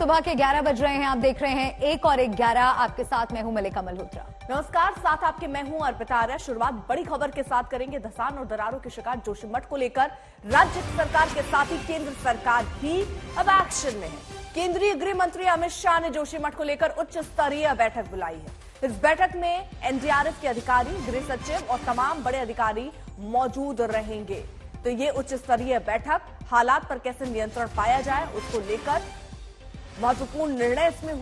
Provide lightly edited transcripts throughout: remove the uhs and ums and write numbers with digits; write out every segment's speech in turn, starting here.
सुबह के 11 बज रहे हैं। आप देख रहे हैं 1 और 11। आपके साथ मैं हूं मलिका मल्होत्रा। नमस्कार, साथ आपके मैं हूं अर्पिता आर्या। शुरुआत बड़ी खबर के साथ करेंगे। धसान और दरारों के शिकार जोशीमठ को लेकर राज्य सरकार के साथ ही केंद्र सरकार भी अब एक्शन में है। केंद्रीय गृह मंत्री अमित शाह ने जोशीमठ को लेकर उच्च स्तरीय बैठक बुलाई है। इस बैठक में एनडीआरएफ के अधिकारी, गृह सचिव और तमाम बड़े अधिकारी मौजूद रहेंगे। तो ये उच्च स्तरीय बैठक हालात पर कैसे नियंत्रण पाया जाए उसको लेकर महत्वपूर्ण निर्णय इसमें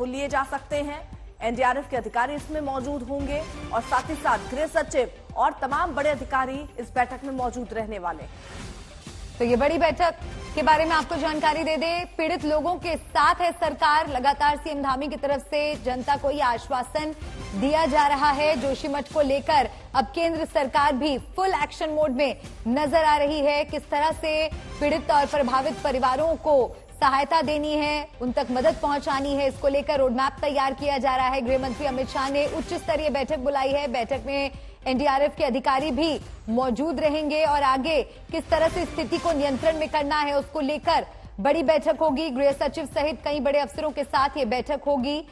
लिए जा सकते हैं। एनडीआरएफ के अधिकारी इसमें मौजूद होंगे और साथ ही साथ गृह सचिव और तमाम बड़े अधिकारी इस बैठक में मौजूद रहने वाले हैं। तो ये बड़ी बैठक के बारे में आपको जानकारी दे दें। पीड़ित लोगों के साथ है सरकार। लगातार सीएम धामी की तरफ से जनता को ये आश्वासन दिया जा रहा है। जोशीमठ को लेकर अब केंद्र सरकार भी फुल एक्शन मोड में नजर आ रही है। किस तरह से पीड़ित और प्रभावित परिवारों को सहायता देनी है, उन तक मदद पहुंचानी है, इसको लेकर रोडमैप तैयार किया जा रहा है। गृह मंत्री अमित शाह ने उच्च स्तरीय बैठक बुलाई है। बैठक में एनडीआरएफ के अधिकारी भी मौजूद रहेंगे और आगे किस तरह से स्थिति को नियंत्रण में करना है उसको लेकर बड़ी बैठक होगी। गृह सचिव सहित कई बड़े अफसरों के साथ ये बैठक होगी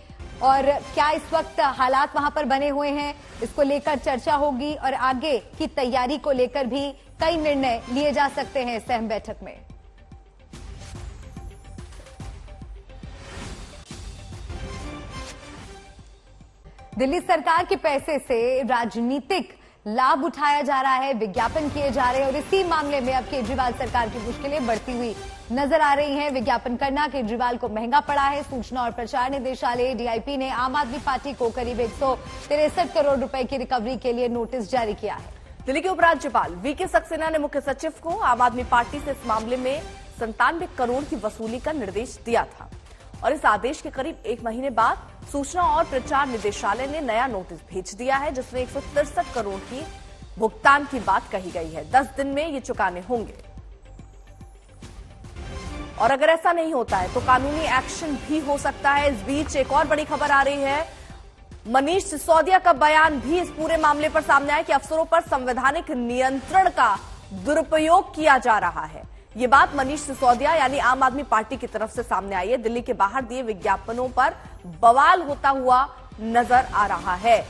और क्या इस वक्त हालात वहां पर बने हुए हैं इसको लेकर चर्चा होगी और आगे की तैयारी को लेकर भी कई निर्णय लिए जा सकते हैं इस अहम बैठक में। दिल्ली सरकार के पैसे से राजनीतिक लाभ उठाया जा रहा है, विज्ञापन किए जा रहे हैं और इसी मामले में अब केजरीवाल सरकार की मुश्किलें बढ़ती हुई नजर आ रही हैं। विज्ञापन करना केजरीवाल को महंगा पड़ा है। सूचना और प्रचार निदेशालय डीआईपी ने आम आदमी पार्टी को करीब 163 करोड़ रुपए की रिकवरी के लिए नोटिस जारी किया है। दिल्ली के उपराज्यपाल वीके सक्सेना ने मुख्य सचिव को आम आदमी पार्टी से इस मामले में 97 करोड़ की वसूली का निर्देश दिया था और इस आदेश के करीब 1 महीने बाद सूचना और प्रचार निदेशालय ने नया नोटिस भेज दिया है जिसमें 163 करोड़ की भुगतान की बात कही गई है। 10 दिन में ये चुकाने होंगे और अगर ऐसा नहीं होता है तो कानूनी एक्शन भी हो सकता है। इस बीच एक और बड़ी खबर आ रही है। मनीष सिसोदिया का बयान भी इस पूरे मामले पर सामने आया कि अफसरों पर संवैधानिक नियंत्रण का दुरुपयोग किया जा रहा है। ये बात मनीष सिसोदिया यानी आम आदमी पार्टी की तरफ से सामने आई है। दिल्ली के बाहर दिए विज्ञापनों पर बवाल होता हुआ नजर आ रहा है।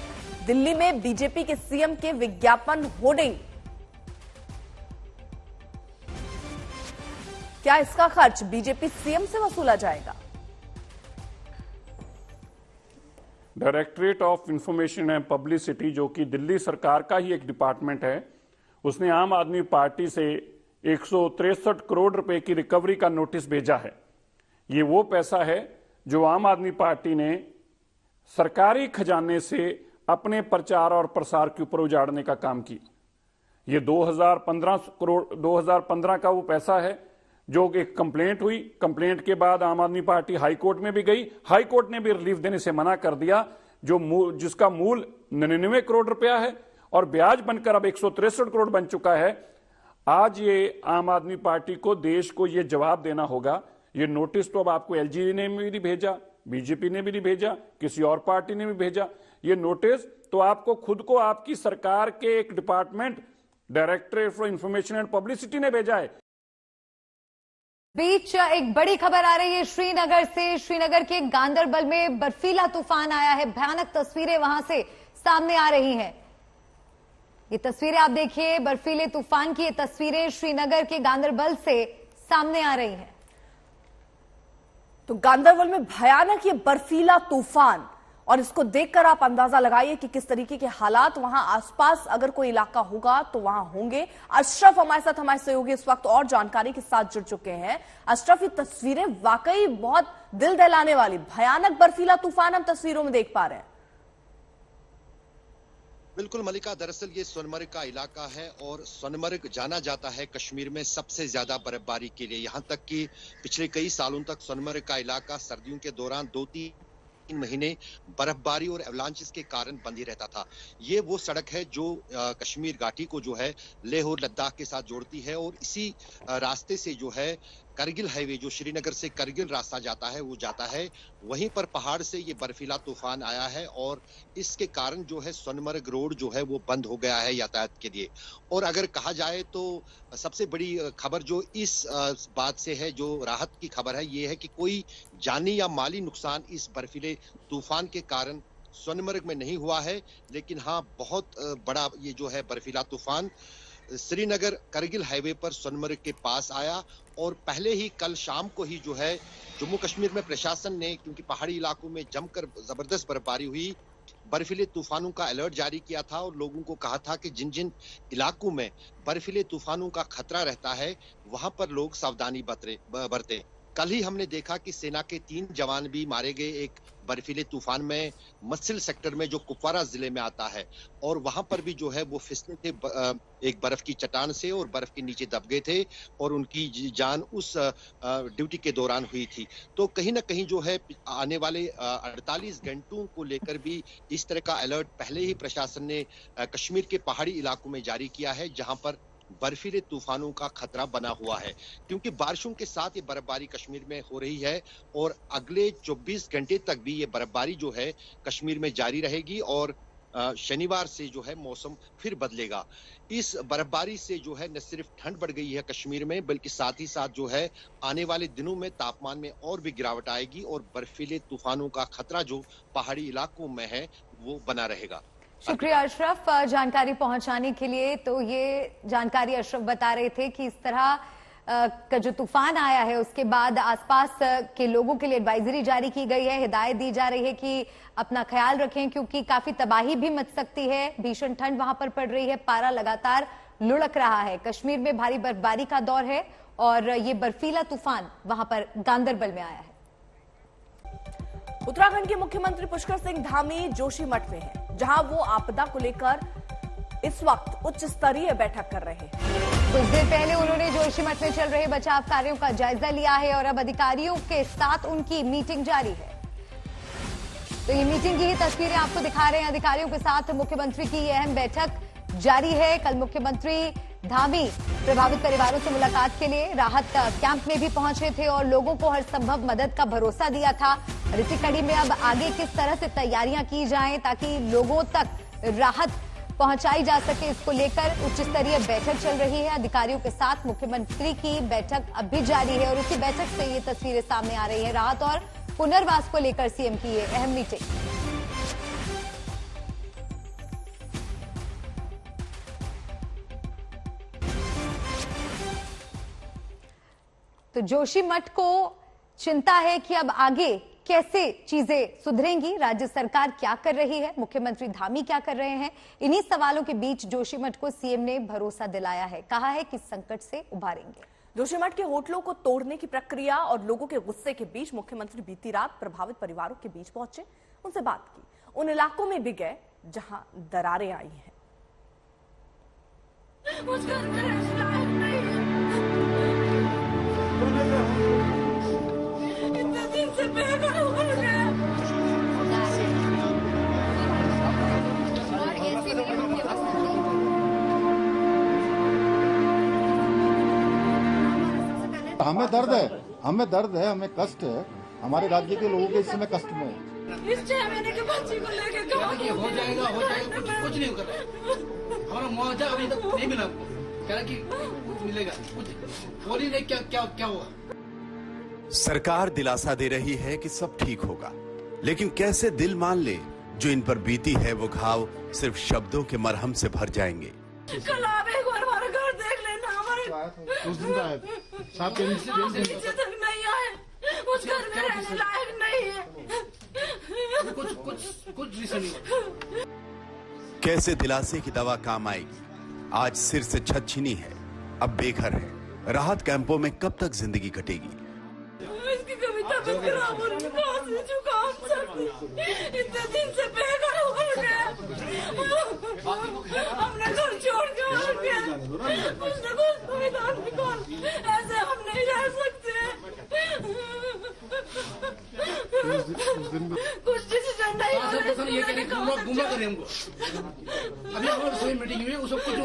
दिल्ली में बीजेपी के सीएम के विज्ञापन होर्डिंग, क्या इसका खर्च बीजेपी सीएम से वसूला जाएगा? Directorate of information and publicity, जो कि दिल्ली सरकार का ही एक डिपार्टमेंट है, उसने आम आदमी पार्टी से 163 करोड़ रुपए की रिकवरी का नोटिस भेजा है। ये वो पैसा है जो आम आदमी पार्टी ने सरकारी खजाने से अपने प्रचार और प्रसार के ऊपर उजाड़ने का काम किया। ये 2015 का वो पैसा है जो एक कंप्लेंट हुई। कंप्लेंट के बाद आम आदमी पार्टी हाई कोर्ट में भी गई। हाई कोर्ट ने भी रिलीफ देने से मना कर दिया, जिसका मूल 99 करोड़ रुपया है और ब्याज बनकर अब 163 करोड़ बन चुका है। आज ये आम आदमी पार्टी को, देश को ये जवाब देना होगा। ये नोटिस तो अब आपको एलजी ने भी नहीं भेजा, बीजेपी ने भी नहीं भेजा, किसी और पार्टी ने भी भेजा। ये नोटिस तो आपको खुद को आपकी सरकार के एक department directorate for information and publicity ने भेजा है। बीच एक बड़ी खबर आ रही है श्रीनगर से। श्रीनगर के गांदरबल में बर्फीला तूफान आया है। भयानक तस्वीरें वहां से सामने आ रही हैं। ये तस्वीरें आप देखिए, बर्फीले तूफान की ये तस्वीरें श्रीनगर के गांदरबल से सामने आ रही हैं। तो गांदरबल में भयानक ये बर्फीला तूफान, और इसको देखकर आप अंदाजा लगाइए कि किस तरीके के हालात वहां आसपास अगर कोई इलाका होगा तो वहां होंगे। अशरफ हमारे सहयोगी इस वक्त और जानकारी के साथ जुड़ चुके हैं। अशरफ, ये तस्वीरें वाकई बहुत दिल दहलाने वाली, भयानक बर्फीला तूफान हम तस्वीरों में देख पा रहे हैं। बिल्कुल मलिका, दरअसल ये सोनमर्ग का इलाका है और सोनमर्ग जाना जाता है कश्मीर में सबसे ज्यादा बर्फबारी के लिए। यहाँ तक कि पिछले कई सालों तक सोनमर्ग का इलाका सर्दियों के दौरान 2-3 महीने बर्फबारी और एवलांचेस के कारण बंद ही रहता था। ये वो सड़क है जो कश्मीर घाटी को जो है लेह और लद्दाख के साथ जोड़ती है और इसी रास्ते से जो है करगिल हाईवे जो श्रीनगर से करगिल रास्ता जाता है वो जाता है, वहीं पर पहाड़ से ये बर्फीला तूफान आया है और इसके कारण जो है सोनमर्ग रोड जो है वो बंद हो गया है यातायात के लिए। और अगर कहा जाए तो सबसे बड़ी खबर जो इस बात से है, जो राहत की खबर है, ये है कि कोई जानी या माली नुकसान इस बर्फीले तूफान के कारण सोनमर्ग में नहीं हुआ है। लेकिन हाँ, बहुत बड़ा ये जो है बर्फीला तूफान श्रीनगर करगिल हाईवे पर सोनमर्ग के पास आया और पहले ही कल शाम को ही जो है जम्मू कश्मीर में प्रशासन ने, क्योंकि पहाड़ी इलाकों में जमकर जबरदस्त बर्फबारी हुई, बर्फीले तूफानों का अलर्ट जारी किया था और लोगों को कहा था कि जिन जिन इलाकों में बर्फीले तूफानों का खतरा रहता है वहां पर लोग सावधानी बरतें। कल ही हमने देखा कि सेना के 3 जवान भी मारे गए एक बर्फीले तूफान में, मस्सिल सेक्टर में जो कुपवारा जिले में आता है, और वहां पर भी जो है वो फिसले थे एक बर्फ की चट्टान से और बर्फ के नीचे दब गए थे और उनकी जान उस ड्यूटी के दौरान हुई थी। तो कहीं ना कहीं जो है आने वाले 48 घंटों को लेकर भी इस तरह का अलर्ट पहले ही प्रशासन ने कश्मीर के पहाड़ी इलाकों में जारी किया है, जहां पर बर्फीले तूफानों का खतरा बना हुआ है, क्योंकि बारिशों के साथ ये बर्फबारी कश्मीर में हो रही है और अगले 24 घंटे तक भी ये बर्फबारी जो है कश्मीर में जारी रहेगी और शनिवार से जो है मौसम फिर बदलेगा। इस बर्फबारी से जो है न सिर्फ ठंड बढ़ गई है कश्मीर में, बल्कि साथ ही साथ जो है आने वाले दिनों में तापमान में और भी गिरावट आएगी और बर्फीले तूफानों का खतरा जो पहाड़ी इलाकों में है वो बना रहेगा। शुक्रिया अशरफ जानकारी पहुंचाने के लिए। तो ये जानकारी अशरफ बता रहे थे कि इस तरह का जो तूफान आया है उसके बाद आसपास के लोगों के लिए एडवाइजरी जारी की गई है, हिदायत दी जा रही है कि अपना ख्याल रखें क्योंकि काफी तबाही भी मच सकती है। भीषण ठंड वहां पर पड़ रही है, पारा लगातार लुढ़क रहा है। कश्मीर में भारी बर्फबारी का दौर है और ये बर्फीला तूफान वहां पर गांदरबल में आया है। उत्तराखंड के मुख्यमंत्री पुष्कर सिंह धामी जोशीमठ में हैं, जहां वो आपदा को लेकर इस वक्त उच्च स्तरीय बैठक कर रहे हैं। कुछ देर पहले उन्होंने जोशीमठ में चल रहे बचाव कार्यों का जायजा लिया है और अब अधिकारियों के साथ उनकी मीटिंग जारी है। तो ये मीटिंग की ही तस्वीरें आपको दिखा रहे हैं। अधिकारियों के साथ मुख्यमंत्री की यह अहम बैठक जारी है। कल मुख्यमंत्री धामी प्रभावित परिवारों से मुलाकात के लिए राहत कैंप में भी पहुंचे थे और लोगों को हर संभव मदद का भरोसा दिया था। और इसी कड़ी में अब आगे किस तरह से तैयारियां की जाएं ताकि लोगों तक राहत पहुंचाई जा सके, इसको लेकर उच्च स्तरीय बैठक चल रही है। अधिकारियों के साथ मुख्यमंत्री की बैठक अब भी जारी है और उसी बैठक से ये तस्वीरें सामने आ रही है। राहत और पुनर्वास को लेकर सीएम की ये अहम मीटिंग। तो जोशीमठ को चिंता है कि अब आगे कैसे चीजें सुधरेंगी, राज्य सरकार क्या कर रही है, मुख्यमंत्री धामी क्या कर रहे हैं। इन्हीं सवालों के बीच जोशीमठ को सीएम ने भरोसा दिलाया है, कहा है कि संकट से उभारेंगे। जोशीमठ के होटलों को तोड़ने की प्रक्रिया और लोगों के गुस्से के बीच मुख्यमंत्री बीती रात प्रभावित परिवारों के बीच पहुंचे, उनसे बात की, उन इलाकों में भी गए जहां दरारें आई हैं। इतने दिन से बेघर हो गया और ऐसे में हमें दर्द है, हमें कष्ट है, हमारे राज्य के लोगों के इस समय कष्ट में है। इस 6 महीने के बच्ची को लेकर हो जाएगा कुछ नहीं कर रहा। हमारा मुआवजा अभी तक नहीं मिला, कह रहा कि मिलेगा, कुछ बोली नहीं, क्या हुआ। सरकार दिलासा दे रही है कि सब ठीक होगा, लेकिन कैसे दिल मान ले जो इन पर बीती है वो घाव सिर्फ शब्दों के मरहम से भर जाएंगे। कल आप एक बार हमारा घर देख लेना, हमारे उस दिन का है, साहब के नीचे तक नहीं आए, उस घर में रहने लायक नहीं है। कुछ रीजन नहीं। कैसे दिलासे की दवा काम आएगी। आज सिर से छत छीनी है, अब बेघर है। राहत कैंपों में कब तक जिंदगी कटेगी। इसकी कभी तबीयत खराब हो रही, खांसी, जुकाम, सर्दी, इतने दिन से बेघर हो गया। हमने घर छोड़ के आ गया, कुछ न कुछ सुविधा निकाल, ऐसे हम नहीं रह सकते। कुछ डिसीजन नहीं हो गुमराह करें हमको। अभी हमारे मीटिंग में उसको कुछ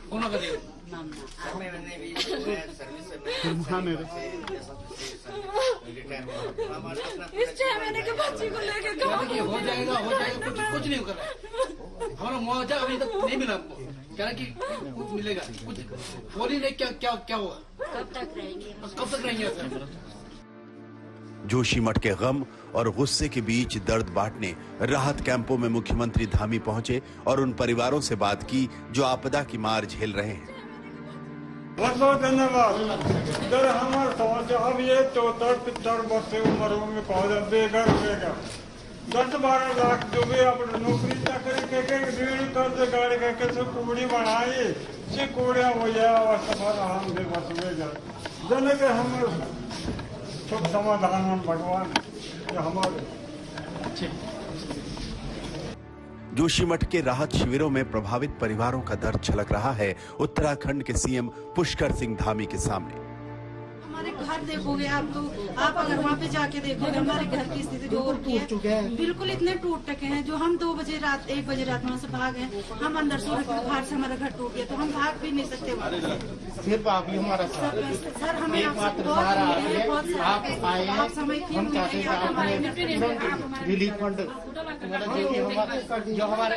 गुमराह करें। इस 6 महीने के बच्ची को लेके हो जाएगा कुछ नहीं होगा। हमारा मुआवजा अभी तक नहीं मिला हमको, कह रहा कि कुछ मिलेगा, कुछ बोली नहीं क्या होगा, कब तक रहेंगे सर। जोशीमठ के गम और गुस्से के बीच दर्द बांटने राहत कैंपों में मुख्यमंत्री धामी पहुंचे और उन परिवारों से बात की जो आपदा की मार झेल रहे हैं। बहुत बहुत धन्यवाद सर। हमारे समस्या अब ये 74 वर्ष से उम्र में पौधा बेघर 10-12 लाख जो भी आप नौकरी चाकरी के कर्ज गाड़ी करके सब कुड़ी बनाई से कुड़िया हो जाए सफर हम दे बस में जन के हम सुख समाधान भगवान हमारे। जोशीमठ के राहत शिविरों में प्रभावित परिवारों का दर्द छलक रहा है उत्तराखंड के सीएम पुष्कर सिंह धामी के सामने। हमारे घर देखोगे आप, तो आप अगर वहाँ पे जाके देखोगे हमारे घर की स्थिति जो है बिल्कुल इतने टूट चुके हैं। जो हम 1 बजे रात वहाँ से भाग हैं, हम अंदर सो रहे बाहर से हमारा घर टूट गया, तो हम भाग भी नहीं सकते सिर्फ आप ही हमारा सर। हमें आप समय रिलीफ फंड जो हमारे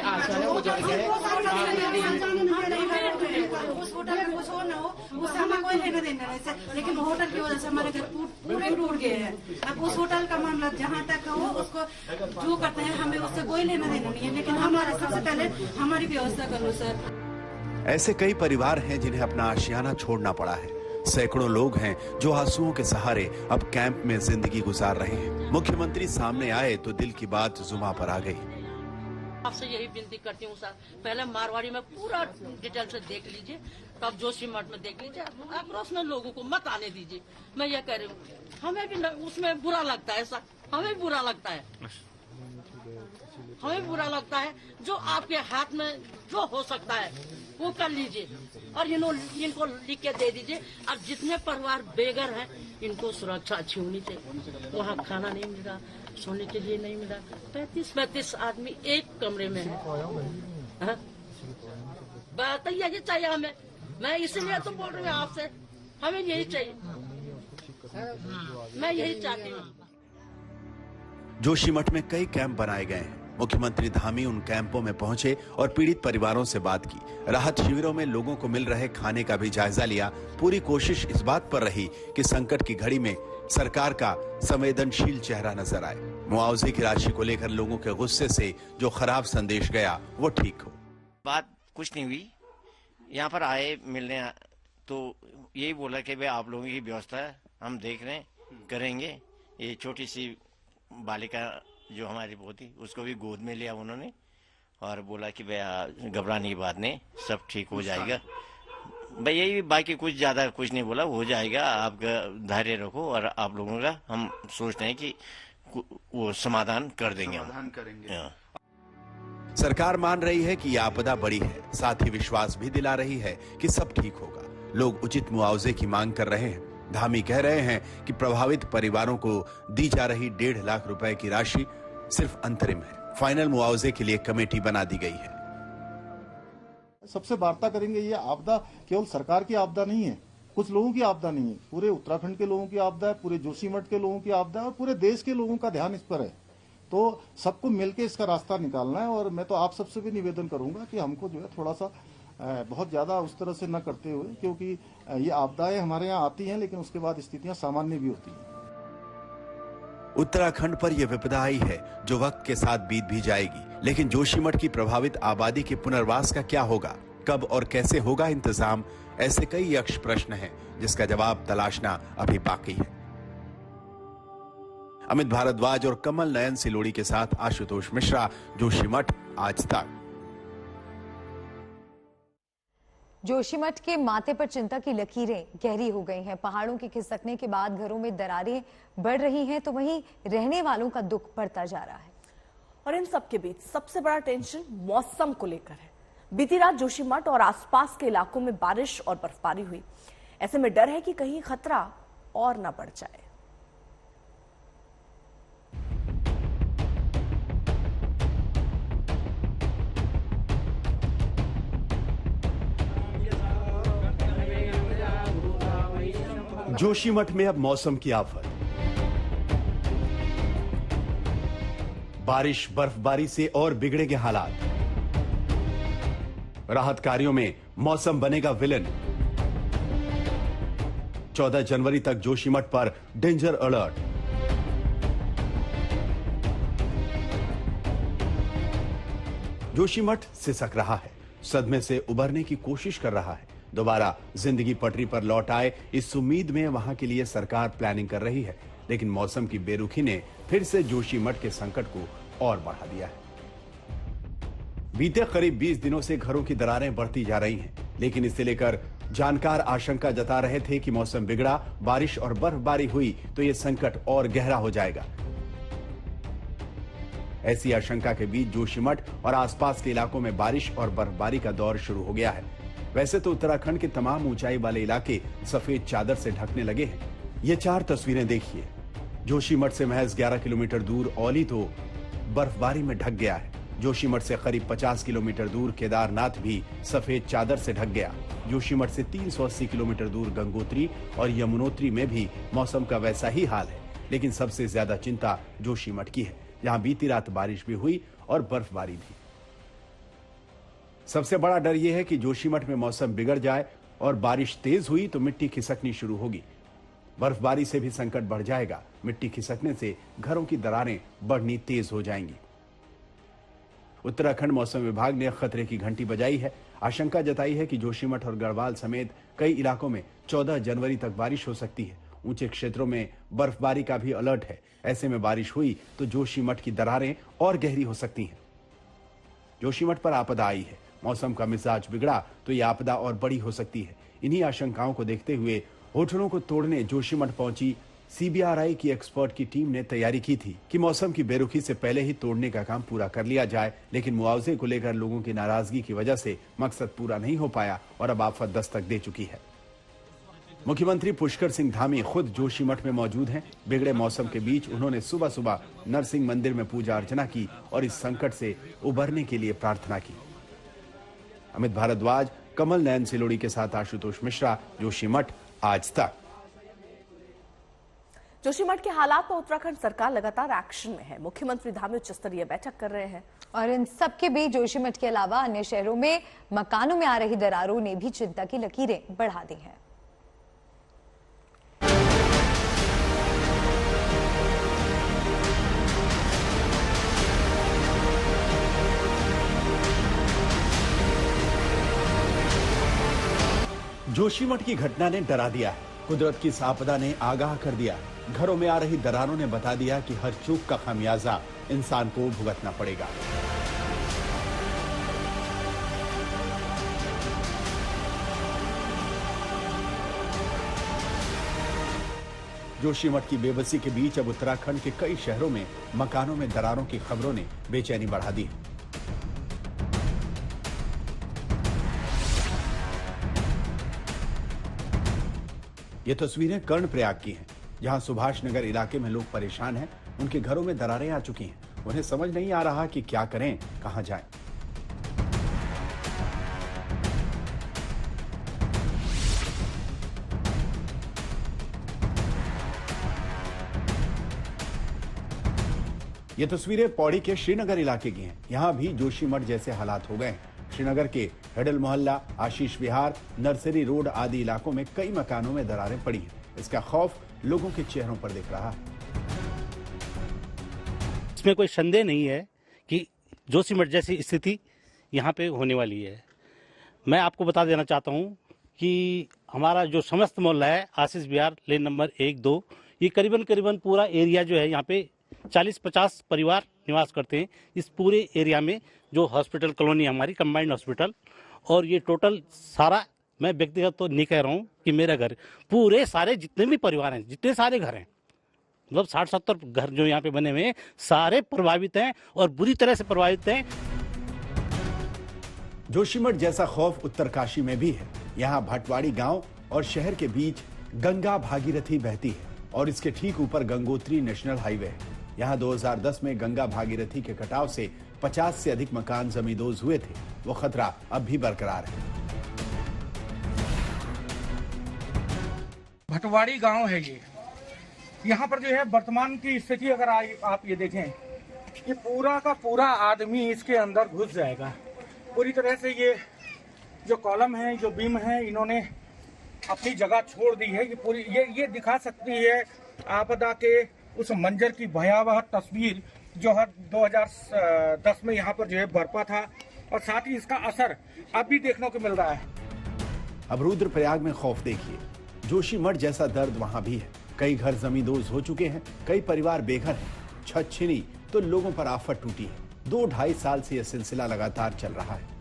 उस होटल में कुछ हो न हो उससे हमें कोई लेना देना नहीं, लेकिन होटल की वजह से हमारे घर पूरे टूट गए हैं। अब उस होटल का मामला जहाँ तक हो उसको जो करते हैं हमें उससे कोई लेना देना नहीं है, लेकिन हमारे सबसे पहले हमारी व्यवस्था करो सर। ऐसे कई परिवार हैं जिन्हें अपना आशियाना छोड़ना पड़ा है। सैकड़ों लोग हैं जो आंसुओं के सहारे अब कैंप में जिंदगी गुजार रहे हैं। मुख्यमंत्री सामने आए तो दिल की बात जुबां पर आ गई। आपसे यही विनती करती हूँ सर, पहले मारवाड़ी में पूरा डिटेल से देख लीजिए, तब जोशीमठ में देख लीजिए। आक्रोश में लोगों को मत आने दीजिए। मैं ये कह रही हूँ, हमें भी उसमें बुरा लगता है सर, हमें बुरा लगता है, हमें बुरा लगता है। जो आपके हाथ में जो हो सकता है वो कर लीजिए और इनको लिख के दे दीजिए। अब जितने परिवार बेघर हैं इनको सुरक्षा अच्छी होनी चाहिए। वहाँ खाना नहीं मिल रहा, सोने के लिए नहीं मिला, 35 आदमी एक कमरे में है। बात यही चाहिए हमें। मैं इसलिए तो बोल रही हूँ आपसे, हमें यही चाहिए, मैं यही चाहती हूँ। जोशीमठ में कई कैंप बनाए गए हैं। मुख्यमंत्री धामी उन कैंपों में पहुंचे और पीड़ित परिवारों से बात की। राहत शिविरों में लोगों को मिल रहे खाने का भी जायजा लिया। पूरी कोशिश इस बात पर रही कि संकट की घड़ी में सरकार का संवेदनशील चेहरा नजर आए। मुआवजे की राशि को लेकर लोगों के गुस्से से जो खराब संदेश गया वो ठीक हो। बात कुछ नहीं हुई। यहाँ पर आए मिलने तो यही बोला कि भाई आप लोगों की व्यवस्था हम देख रहे हैं, करेंगे। ये छोटी सी बालिका जो हमारी पोती, उसको भी गोद में लिया उन्होंने और बोला कि भाई घबराने की बात नहीं, सब ठीक हो जाएगा। भाई यही, बाकी कुछ ज्यादा कुछ नहीं बोला, हो जाएगा, आप धैर्य रखो और आप लोगों का हम सोचते हैं कि वो समाधान कर देंगे, हम करेंगे। सरकार मान रही है कि यह आपदा बड़ी है, साथ ही विश्वास भी दिला रही है कि सब ठीक होगा। लोग उचित मुआवजे की मांग कर रहे हैं। धामी कह रहे हैं कि प्रभावित परिवारों को दी जा रही 1.5 लाख रुपए की राशि सिर्फ अंतरिम है। फाइनल मुआवजे के लिए कमेटी बना दी गई है। सबसे वार्ता करेंगे। ये आपदा केवल सरकार की आपदा नहीं है, कुछ लोगों की आपदा नहीं है, पूरे उत्तराखंड के लोगों की आपदा है, पूरे जोशीमठ के लोगों की आपदा है और पूरे देश के लोगों का ध्यान इस पर है। तो सबको मिलकर इसका रास्ता निकालना है। और मैं तो आप सबसे भी निवेदन करूंगा कि हमको जो है थोड़ा सा बहुत ज्यादा उस तरह से न करते हुए, क्योंकि ये आपदाएं हमारे यहाँ आती हैं लेकिन उसके बाद स्थितियां सामान्य भी होती हैं। उत्तराखंड पर यह विपदा आई है जो वक्त के साथ बीत भी जाएगी, लेकिन जोशीमठ की प्रभावित आबादी के पुनर्वास का क्या होगा, कब और कैसे होगा इंतजाम, ऐसे कई यक्ष प्रश्न हैं जिसका जवाब तलाशना अभी बाकी है। अमित भारद्वाज और कमल नयन सिलोड़ी के साथ आशुतोष मिश्रा, जोशीमठ, आज तक। जोशीमठ के माथे पर चिंता की लकीरें गहरी हो गई हैं। पहाड़ों के खिसकने के बाद घरों में दरारें बढ़ रही हैं, तो वहीं रहने वालों का दुख बढ़ता जा रहा है। और इन सब के बीच सबसे बड़ा टेंशन मौसम को लेकर है। बीती रात जोशीमठ और आसपास के इलाकों में बारिश और बर्फबारी हुई। ऐसे में डर है कि कहीं खतरा और न बढ़ जाए। जोशीमठ में अब मौसम की आफत। बारिश बर्फबारी से और बिगड़ेंगे हालात। राहत कार्यों में मौसम बनेगा विलेन। 14 जनवरी तक जोशीमठ पर डेंजर अलर्ट। जोशीमठ सिसक रहा है, सदमे से उबरने की कोशिश कर रहा है। दोबारा जिंदगी पटरी पर लौट आए इस उम्मीद में वहां के लिए सरकार प्लानिंग कर रही है, लेकिन मौसम की बेरुखी ने फिर से जोशीमठ के संकट को और बढ़ा दिया है। बीते करीब 20 दिनों से घरों की दरारें बढ़ती जा रही हैं, लेकिन इसे लेकर जानकार आशंका जता रहे थे कि मौसम बिगड़ा, बारिश और बर्फबारी हुई तो यह संकट और गहरा हो जाएगा। ऐसी आशंका के बीच जोशीमठ और आसपास के इलाकों में बारिश और बर्फबारी का दौर शुरू हो गया है। वैसे तो उत्तराखंड के तमाम ऊंचाई वाले इलाके सफेद चादर से ढकने लगे हैं। ये 4 तस्वीरें देखिए। जोशीमठ से महज 11 किलोमीटर दूर औली तो बर्फबारी में ढक गया है। जोशीमठ से करीब 50 किलोमीटर दूर केदारनाथ भी सफेद चादर से ढक गया। जोशीमठ से 380 किलोमीटर दूर गंगोत्री और यमुनोत्री में भी मौसम का वैसा ही हाल है, लेकिन सबसे ज्यादा चिंता जोशीमठ की है, जहां बीती रात बारिश भी हुई और बर्फबारी भी। सबसे बड़ा डर यह है कि जोशीमठ में मौसम बिगड़ जाए और बारिश तेज हुई तो मिट्टी खिसकनी शुरू होगी। बर्फबारी से भी संकट बढ़ जाएगा। मिट्टी खिसकने से घरों की दरारें बढ़नी तेज हो जाएंगी। उत्तराखंड मौसम विभाग ने खतरे की घंटी बजाई है। आशंका जताई है कि जोशीमठ और गढ़वाल समेत कई इलाकों में 14 जनवरी तक बारिश हो सकती है। ऊंचे क्षेत्रों में बर्फबारी का भी अलर्ट है। ऐसे में बारिश हुई तो जोशीमठ की दरारें और गहरी हो सकती हैं। जोशीमठ पर आपदा आई है, मौसम का मिजाज बिगड़ा तो यह आपदा और बड़ी हो सकती है। इन्हीं आशंकाओं को देखते हुए होटलों को तोड़ने जोशीमठ पहुंची सीबीआरआई की एक्सपर्ट की टीम ने तैयारी की थी कि मौसम की बेरुखी से पहले ही तोड़ने का काम पूरा कर लिया जाए, लेकिन मुआवजे को लेकर लोगों की नाराजगी की वजह से मकसद पूरा नहीं हो पाया और अब आफत दस्तक दे चुकी है। मुख्यमंत्री पुष्कर सिंह धामी खुद जोशीमठ में मौजूद हैं। बिगड़े मौसम के बीच उन्होंने सुबह सुबह नरसिंह मंदिर में पूजा अर्चना की और इस संकट से उबरने के लिए प्रार्थना की। अमित भारद्वाज, कमल नयन सिलोड़ी के साथ आशुतोष मिश्रा, जोशीमठ, आज तक। जोशीमठ के हालात पर उत्तराखंड सरकार लगातार एक्शन में है। मुख्यमंत्री धामी उच्च स्तरीय बैठक कर रहे हैं और इन सब के बीच जोशीमठ के अलावा अन्य शहरों में मकानों में आ रही दरारों ने भी चिंता की लकीरें बढ़ा दी हैं। जोशीमठ की घटना ने डरा दिया है। कुदरत की इस आपदा ने आगाह कर दिया। घरों में आ रही दरारों ने बता दिया कि हर चूक का खामियाजा इंसान को भुगतना पड़ेगा। जोशीमठ की बेबसी के बीच अब उत्तराखंड के कई शहरों में मकानों में दरारों की खबरों ने बेचैनी बढ़ा दी। ये तस्वीरें कर्णप्रयाग की हैं, जहां सुभाष नगर इलाके में लोग परेशान हैं। उनके घरों में दरारें आ चुकी हैं। उन्हें समझ नहीं आ रहा कि क्या करें, कहां जाएं। ये तस्वीरें पौड़ी के श्रीनगर इलाके की हैं। यहां भी जोशीमठ जैसे हालात हो गए हैं। श्रीनगर के हेडल मोहल्ला, आशीष विहार, नर्सरी रोड आदि इलाकों में कई मकानों में दरारें पड़ी हैं। इसका खौफ लोगों के चेहरों पर दिख रहा है। इसमें कोई संदेह नहीं है कि जोशीमठ जैसी स्थिति यहाँ पे होने वाली है। मैं आपको बता देना चाहता हूँ कि हमारा जो समस्त मोहल्ला है, आशीष विहार लेन नंबर 1-2, ये करीबन पूरा एरिया जो है यहाँ पे 40-50 परिवार निवास करते हैं। इस पूरे एरिया में जो हॉस्पिटल कॉलोनी हमारी कंबाइंड हॉस्पिटल, और ये टोटल सारा, मैं व्यक्तिगत तो नहीं कह रहा हूँ कि मेरा घर, पूरे सारे जितने भी परिवार हैं, जितने सारे घर हैं, मतलब 60-70 घर जो यहाँ पे बने हुए हैं, सारे प्रभावित हैं और बुरी तरह से प्रभावित हैं। जोशीमठ जैसा खौफ उत्तरकाशी में भी है। यहाँ भटवाड़ी गांव और शहर के बीच गंगा भागीरथी बहती है और इसके ठीक ऊपर गंगोत्री नेशनल हाईवे है। यहाँ 2010 में गंगा भागीरथी के कटाव से 50 से अधिक मकान जमींदोज हुए थे। वो खतरा अब भी बरकरार है। भटवाड़ी गांव है ये। यहाँ पर जो है वर्तमान की स्थिति अगर आप ये देखें कि पूरा का पूरा आदमी इसके अंदर घुस जाएगा। पूरी तरह से ये जो कॉलम है, जो बीम है, इन्होंने अपनी जगह छोड़ दी है। ये पूरी ये दिखा सकती है आपदा के उस मंजर की भयावह तस्वीर जो हर 2010 में यहाँ पर जो है बरपा था, और साथ ही इसका असर अभी देखने को मिल रहा है। अब रुद्रप्रयाग में खौफ देखिए, जोशीमठ जैसा दर्द वहां भी है। कई घर जमींदोज हो चुके हैं, कई परिवार बेघर हैं। छत छिनी तो लोगों पर आफत टूटी है। 2-2.5 साल से यह सिलसिला लगातार चल रहा है।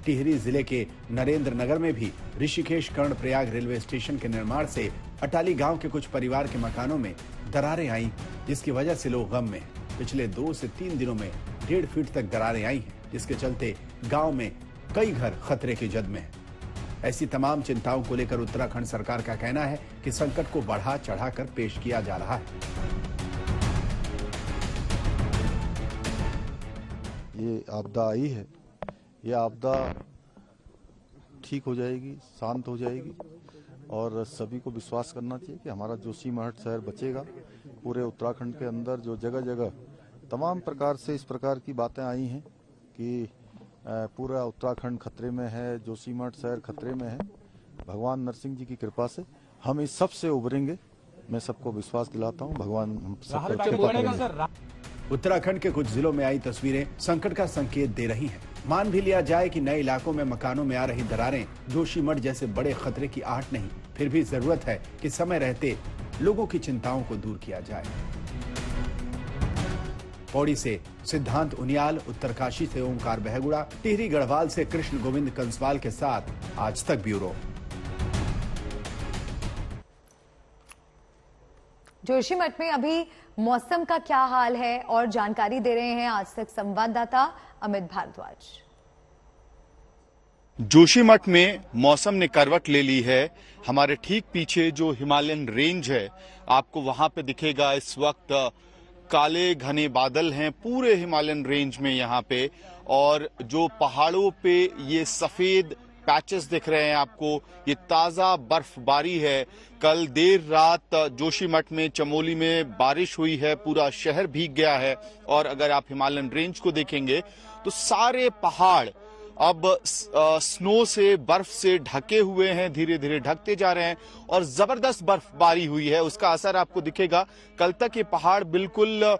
टिहरी जिले के नरेंद्र नगर में भी ऋषिकेश कर्णप्रयाग रेलवे स्टेशन के निर्माण से अटाली गांव के कुछ परिवार के मकानों में दरारें आई, जिसकी वजह से लोग गम में हैं। पिछले 2 से 3 दिनों में 1.5 फीट तक दरारें आई हैं, जिसके चलते गांव में कई घर खतरे की जद में हैं। ऐसी तमाम चिंताओं को लेकर उत्तराखंड सरकार का कहना है कि संकट को बढ़ा चढ़ाकर पेश किया जा रहा है। ये आपदा आई है, ये आपदा ठीक हो जाएगी, शांत हो जाएगी, और सभी को विश्वास करना चाहिए कि हमारा जोशीमठ शहर बचेगा। पूरे उत्तराखंड के अंदर जो जगह जगह तमाम प्रकार से इस प्रकार की बातें आई हैं कि पूरा उत्तराखंड खतरे में है, जोशीमठ शहर खतरे में है, भगवान नरसिंह जी की कृपा से हम इस सब से उभरेंगे। मैं सबको विश्वास दिलाता हूँ, भगवान हम सबको कृपा करेंगे। उत्तराखंड के कुछ जिलों में आई तस्वीरें संकट का संकेत दे रही हैं। मान भी लिया जाए कि नए इलाकों में मकानों में आ रही दरारें जोशीमठ जैसे बड़े खतरे की आहट नहीं, फिर भी जरूरत है कि समय रहते लोगों की चिंताओं को दूर किया जाए। पौड़ी से सिद्धांत उनियाल, उत्तरकाशी से ओमकार बहगुड़ा, टिहरी गढ़वाल से कृष्ण गोविंद कंसवाल के साथ आज तक ब्यूरो। जोशीमठ में अभी मौसम का क्या हाल है और जानकारी दे रहे हैं आज तक संवाददाता अमित भारद्वाज। जोशीमठ में मौसम ने करवट ले ली है। हमारे ठीक पीछे जो हिमालयन रेंज है, आपको वहां पे दिखेगा इस वक्त काले घने बादल हैं पूरे हिमालयन रेंज में यहाँ पे, और जो पहाड़ों पे ये सफेद पैचेस दिख रहे हैं आपको, ये ताजा बर्फबारी है। कल देर रात जोशीमठ में, चमोली में बारिश हुई है, पूरा शहर भीग गया है। और अगर आप हिमालयन रेंज को देखेंगे तो सारे पहाड़ अब स्नो से, बर्फ से ढके हुए हैं, धीरे धीरे ढकते जा रहे हैं, और जबरदस्त बर्फबारी हुई है। उसका असर आपको दिखेगा। कल तक ये पहाड़ बिल्कुल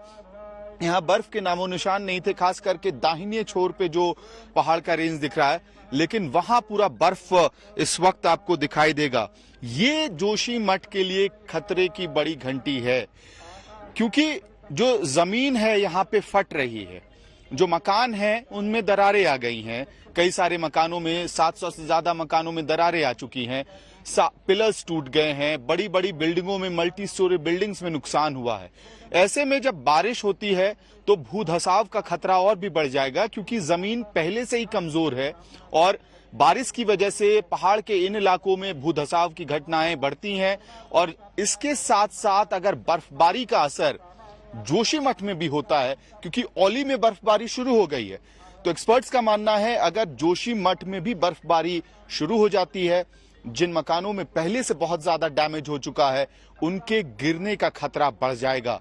यहाँ बर्फ के नामो निशान नहीं थे, खास करके दाहिने छोर पे जो पहाड़ का रेंज दिख रहा है, लेकिन वहां पूरा बर्फ इस वक्त आपको दिखाई देगा। ये जोशीमठ के लिए खतरे की बड़ी घंटी है, क्योंकि जो जमीन है यहाँ पे फट रही है। जो मकान हैं उनमें दरारें आ गई हैं। कई सारे मकानों में, 700 से ज्यादा मकानों में दरारें आ चुकी हैं। पिलर्स टूट गए हैं। बड़ी बड़ी बिल्डिंगों में, मल्टी स्टोरी बिल्डिंग्स में नुकसान हुआ है। ऐसे में जब बारिश होती है तो भूधसाव का खतरा और भी बढ़ जाएगा, क्योंकि जमीन पहले से ही कमजोर है, और बारिश की वजह से पहाड़ के इन इलाकों में भूधसाव की घटनाएं बढ़ती हैं। और इसके साथ साथ अगर बर्फबारी का असर जोशीमठ में भी होता है, क्योंकि औली में बर्फबारी शुरू हो गई है, तो एक्सपर्ट्स का मानना है अगर जोशीमठ में भी बर्फबारी शुरू हो जाती है, जिन मकानों में पहले से बहुत ज्यादा डैमेज हो चुका है, उनके गिरने का खतरा बढ़ जाएगा।